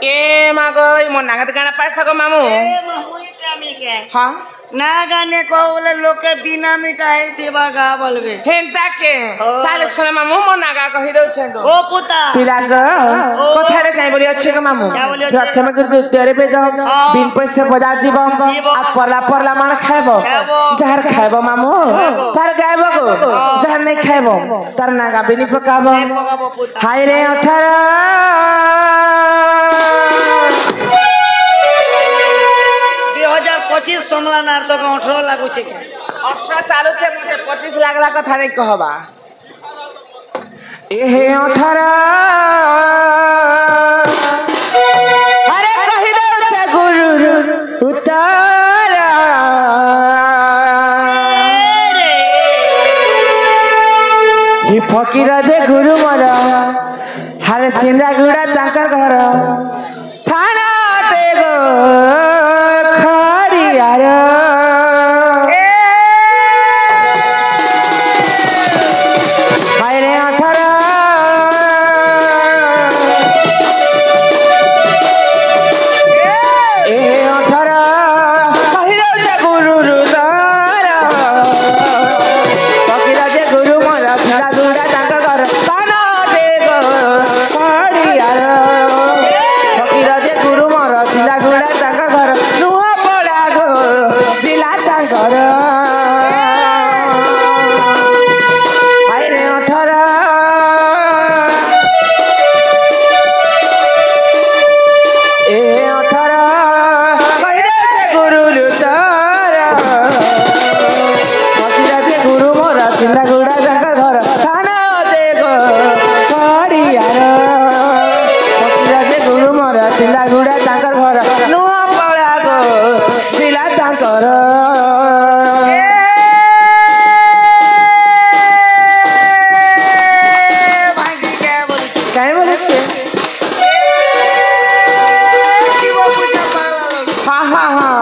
ए मागो मो नागत गाना पैसा को मामू ए मामू इचामी के हां ना गाने को बोले लोग के बिना मिठाई देवा गा बोलबे हेंता के ताले सुने मामू मो नागा कहि दउ छेंडो ओ पुता तिलाग कथा रे काई बोली अछि के मामू प्रथम कर द्वितीय पे द बिन पैसे बजा जीव आ परला मान खाइबो जहर खाइबो मामू तार गाइबो गो जहर नहीं खाइबो तार नागा बिनी पकाबो हाय रे 18 2025 सोमला नार तो 18 लागू छे 18 चालू छे मते 25 लागला कथा नहीं कहबा एहे 18 अरे कहि दउ छे गुरु उतारा ही फकीर जे गुरु मोर हारे चिंदा गुड़ा तांकर घर थाना ते गो खरियार हाय रे 18 ए 18 पहिरो जे गुरु रुदारा फकीर जे गुरु मोरा छिड़ा गुड़ा तांकर घर थाना ते गो खरियार फकीर जे गुरु मोरा छिड़ा गुड़ा तांकर घर नुहा पड़ा गो जिला तांकर हाय रे 18 ए 18 कहिरे छे गुरु रुदारा फकीर जे गुरु मोरा छिड़ा गुड़ा तांकर घर थाना ते गो खरियार फकीर जे गुरु मोरा छिड़ा गुड़ा तांकर घर नुहा पड़ा गो जिला तांकर भांगी के बोल छे काई बोले छे शिव पूजा पाला लोग हां हां हां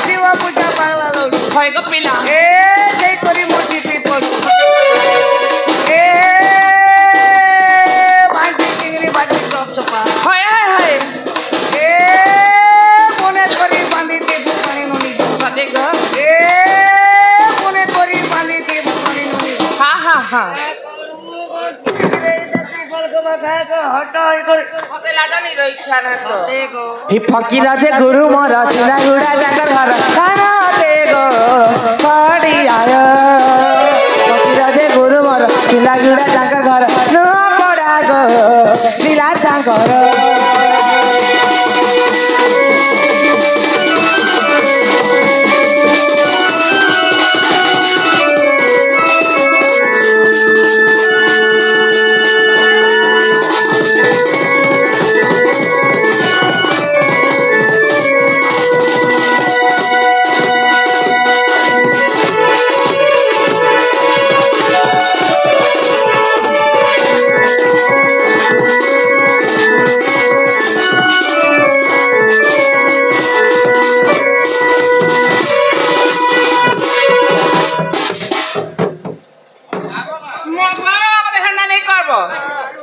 शिव पूजा पाला लोग होय गो पिला ए जय करी मोदी पीपल ए भांगी चिंगरी बाजी चप चपा हाय हाय हाय ए कोने करी बांधी दे पानी नोनी सदे गो ए कोने करी बांधी दे पानी नोनी हां हां हां मते लाजा नहीं रही छा ना तो ही फकीर जे गुरु मोरा छिड़ा गुड़ा तांकर घर खाना दे गो खरियार फकीर जे गुरु मोरा छिड़ा गुड़ा तांकर घर न पड़ा गो जिला तांकर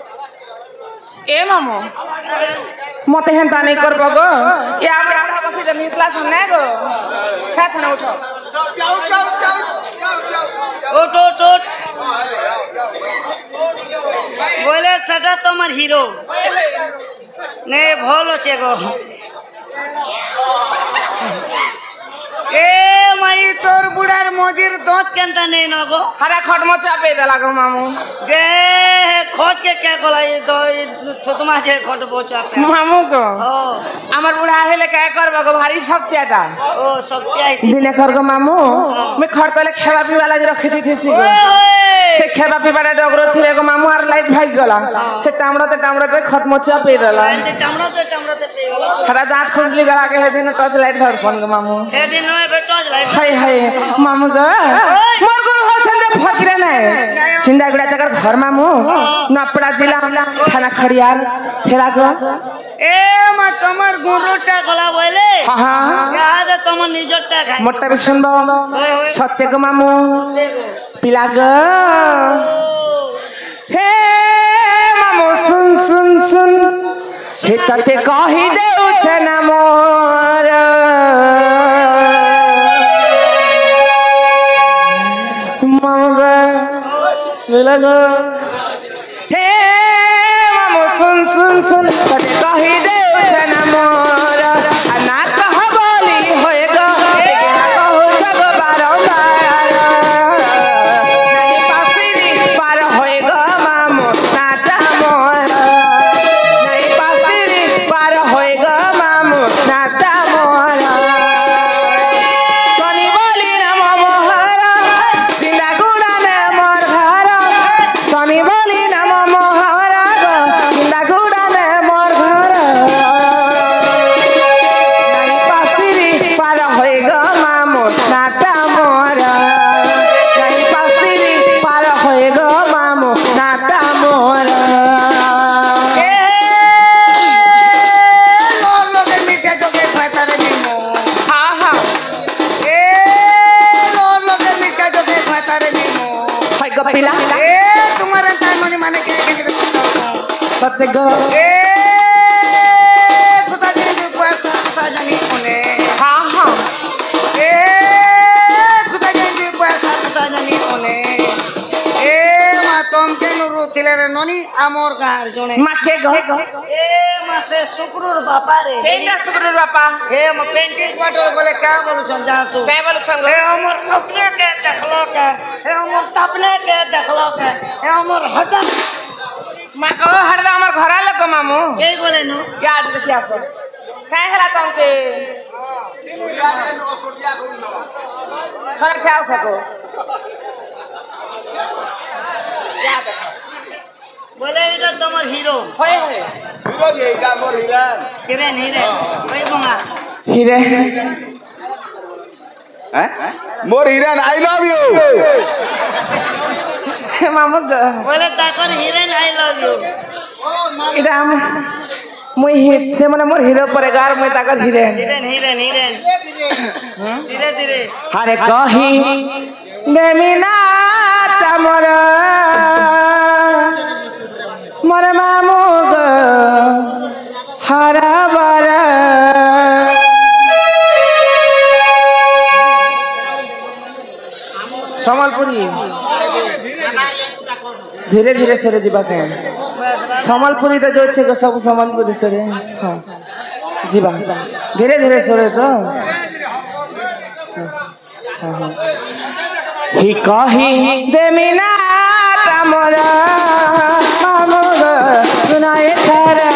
ए मामू मते हेंता नहीं करबो गो ए आबे आधा बसे जे निकला छ नै गो खा छ न उठो उठ बोले सटा तुम्हार हीरो ने भलो छे गो ए माई तोर बुढ़ार मोजिर दोत केनता नहीं न गो हरा खटमो चापे देला गो मामू जे खट के क्या कोलाई दो छतमा जे खट बोचा पे मामू को ओ हमर बुढ़ा हेले काय करबो गो भारी शक्तियाटा ओ शक्तिया दिने कर गो मामू मैं खटतले खेबा पीवा लागि रखि दिथेसी गो से खेबा पीवाटा डगरो थिले गो मामू आर लाइट भाग गला से टामड़ते खटमो चापे देला टामड़ते पे हरा दांत खुजली गला के दिन टच लाइट धर फोन गो मामू हे दिन में बेटोज लाइट हाय हाय मामू गो मोर गुरु हो छंदे फकीर नै चिंदा गुड़ा तकर घर मामू नपड़ा जिला थाना खड़ियार हेरा गो ए मा तमर गुरुटा गला बोले हां हां याद तम निजटा खाय मोटा बे सुनबो सत्य गो मामू पिला गो हे मामू सुन हे तते कहि देउ छे ना मोर मामुगा लगा हे मामू सुन सुन सुन तते कहि देउ छे ना मोर ना कह बोली होएगा केना कहू जग बारंबार नहीं पासिरी पार होएगा मामू नाटा मोर नहीं पासिरी पार होएगा मामू नाटा मोर सनी बोली ना मोहरा चिंदा गुड़ा ने मोर घर सनी बोली ना मोहरा गो चिंदा गुड़ा ने मोर घर नहीं पासिरी पार होएगा मामू नाटा मोर नहीं पासिरी पार होएगा मामू नाटा मोर লোকের মিশে যোগে ফাতারে নিমো हाँ हाँ এ লোকের মিশে যোগে ফাতারে নিমো हाय गपिला এ তোমার তাই মনে মানে কে सत्य गो এ কোথা দিয়ে পয়সা সাজানি কোনে हाँ हाँ এ কোথা দিয়ে পয়সা সাজানি কোনে এ মা তোম কেন রুতিলে রে ননি আমর গার জনে माँ के गो এ মাসে শুক্রর বাপারে केना सुग्र बापा हे म पेंटिंग क्वार्टर बोले क्या बोलू छन जासु काय बोलो छंगो हे हमर अपने के देखलो के हे हमर सपने के देखलो के हे हमर हजार माँ ओ हरदा हमर घरा लग मामू के बोले नु याद रखिया सो काय हला तम के सर क्या सको याद बोले এটা তোমার হিরো होए होए হিরো যে এটা মোর হিরান হিরেন হিরেন ওই বঙ্গা हीरे হ্যাঁ মোর হিরান আই লাভ ইউ मामू गो बोले তাকর হিরেন আই লাভ ইউ इरा मुई हित से माने मोर हीरो परेगार मुई ताकर हीरे হিরেন হিরেন হিরেন ধীরে ধীরে हरे कही देमिना तमर मोर मामू गो हरा बरा समलपुरी धीरे धीरे सरे जीवा के समलपुरी तो जो छे गो सब समलपुरी सरे हां जीवा धीरे धीरे सरे तो ही कही देमिना तमर मामू गो सुनाए तारा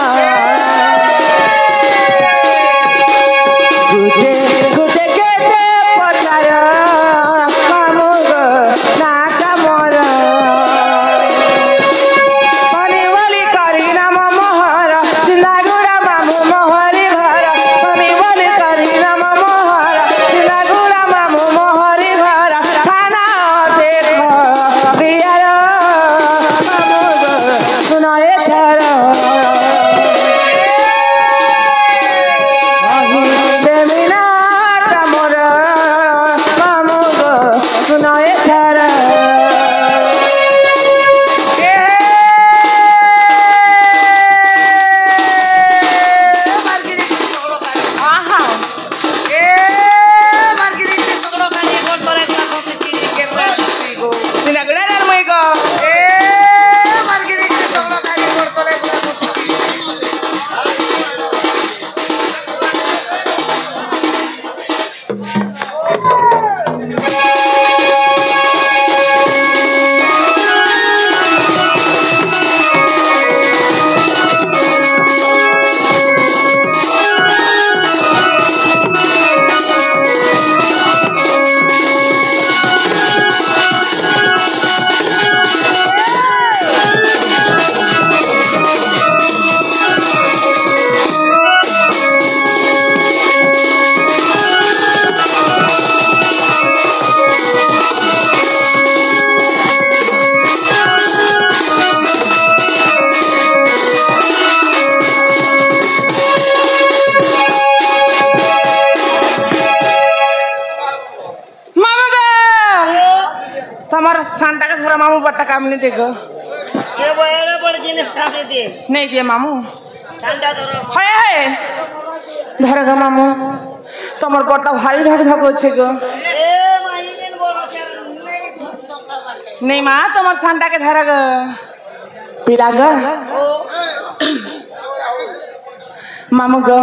गुटे गुटे केते पचार मामू गो नाटा मोर सनी बोली करी नाम मोहर चिंदा गुड़ा मामू मोहरी घर सनी बोली करी नाम मोहर चिंदा गुड़ा मामू मोहरी घर खाना देख बियार मामू गो सुनाए थारा कही देमिना तमर मामू गो सुनाए थारा चिनागुड़ा मुई गो तुम्हारा सांता का धरा मामू बट्टा काम नहीं देखो ये बड़ा बड़ा जिनिस काटे दे नहीं दिए मामू হয় হয় ধরে গো মামু তোমার বড়টা ভারী ধক ধক হচ্ছে গো নেই মা তোমার সানটাকে ধরে গো পিলা গো মামু গো